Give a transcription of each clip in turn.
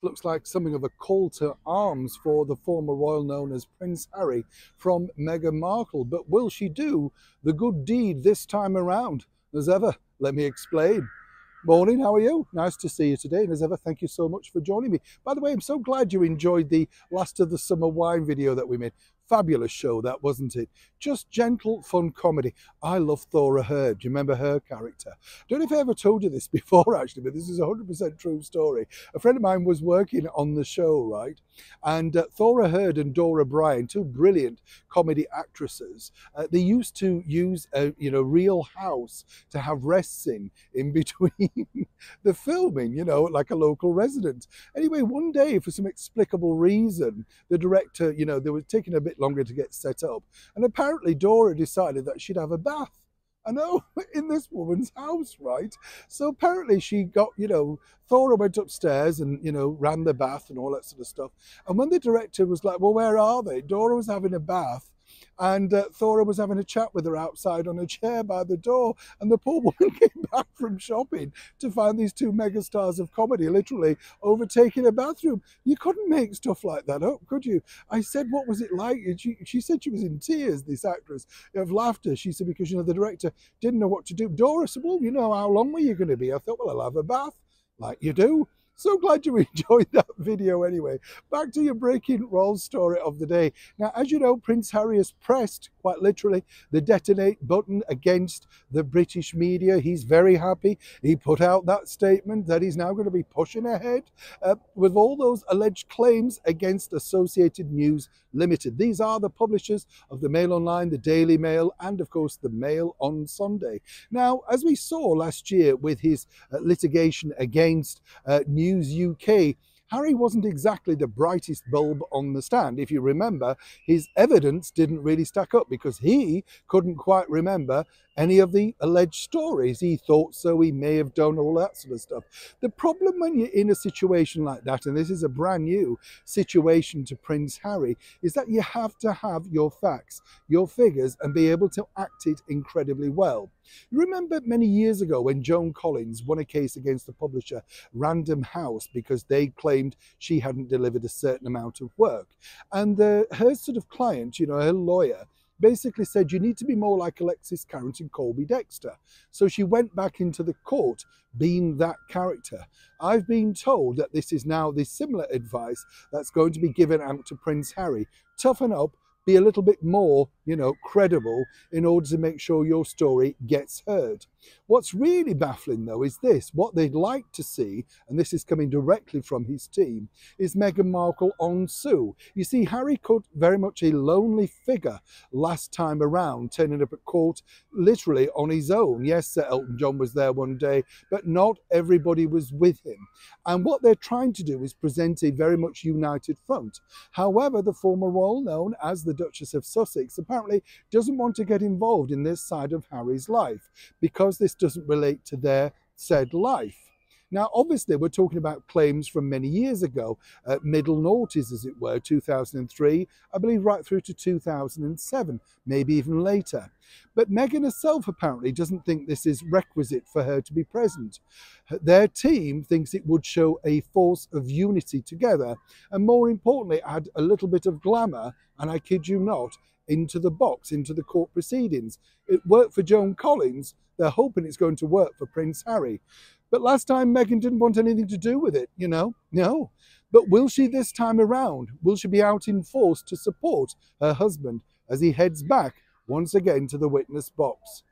Looks like something of a call to arms for the former royal known as Prince Harry from Meghan Markle. But will she do the good deed this time around? As ever, let me explain. Morning, how are you? Nice to see you today. And as ever, thank you so much for joining me. By the way, I'm so glad you enjoyed the last of the summer wine video that we made. Fabulous show, that wasn't it? Just gentle, fun comedy. I love Thora Hird. Do you remember her character? Don't know if I ever told you this before, actually, but this is a 100% true story. A friend of mine was working on the show, right? And Thora Hird and Dora Bryan, two brilliant comedy actresses, they used to use a real house to have rests in between the filming, like a local resident. Anyway, one day, for some explicable reason, the director, they were taking a bit longer to get set up. And apparently Dora decided that she'd have a bath. I know, in this woman's house, right? So apparently she got, Thora went upstairs and, ran the bath and all that sort of stuff. And when the director was like, well, where are they? Dora was having a bath and Thora was having a chat with her outside on a chair by the door. And the poor woman came back from shopping to find these two megastars of comedy literally overtaking a bathroom. You couldn't make stuff like that up, could you? I said, what was it like? And she said she was in tears, this actress, of laughter. She said, because, the director didn't know what to do. Dora said, well, how long were you going to be? I thought, well, I'll have a bath like you do. So glad you enjoyed that video anyway. Back to your breaking roll story of the day. Now, as you know, Prince Harry has pressed, quite literally, the detonate button against the British media. He's very happy. He put out that statement that he's now going to be pushing ahead with all those alleged claims against Associated News Limited. These are the publishers of the Mail Online, the Daily Mail, and of course the Mail on Sunday. Now, as we saw last year with his litigation against News UK, Harry wasn't exactly the brightest bulb on the stand. If you remember, his evidence didn't really stack up because he couldn't quite remember any of the alleged stories. He thought so, he may have done all that sort of stuff. The problem when you're in a situation like that, and this is a brand new situation to Prince Harry, is that you have to have your facts, your figures, and be able to act it incredibly well. You remember many years ago when Joan Collins won a case against the publisher Random House because they claimed she hadn't delivered a certain amount of work. And her sort of client, her lawyer, basically said, you need to be more like Alexis Carrington Colby Dexter. So she went back into the court being that character. I've been told that this is now the similar advice that's going to be given out to Prince Harry. Toughen up, be a little bit more, credible in order to make sure your story gets heard. What's really baffling, though, is this. What they'd like to see, and this is coming directly from his team, is Meghan Markle on Sue. You see, Harry cut very much a lonely figure last time around, turning up at court literally on his own. Yes, Sir Elton John was there one day, but not everybody was with him. And what they're trying to do is present a very much united front. However, the former royal, known as the Duchess of Sussex, apparently doesn't want to get involved in this side of Harry's life because this doesn't relate to their said life. Now, obviously, we're talking about claims from many years ago, middle noughties, as it were, 2003, I believe right through to 2007, maybe even later. But Meghan herself apparently doesn't think this is requisite for her to be present. Their team thinks it would show a force of unity together, and more importantly, add a little bit of glamour, and I kid you not, into the box, into the court proceedings. It worked for Joan Collins. They're hoping it's going to work for Prince Harry. But last time Meghan didn't want anything to do with it, No. But will she this time around? Will she be out in force to support her husband as he heads back once again to the witness box?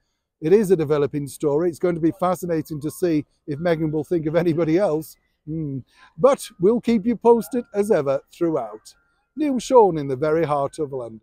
It is a developing story. It's going to be fascinating to see if Meghan will think of anybody else. But we'll keep you posted as ever throughout. Neil Sean in the very heart of London.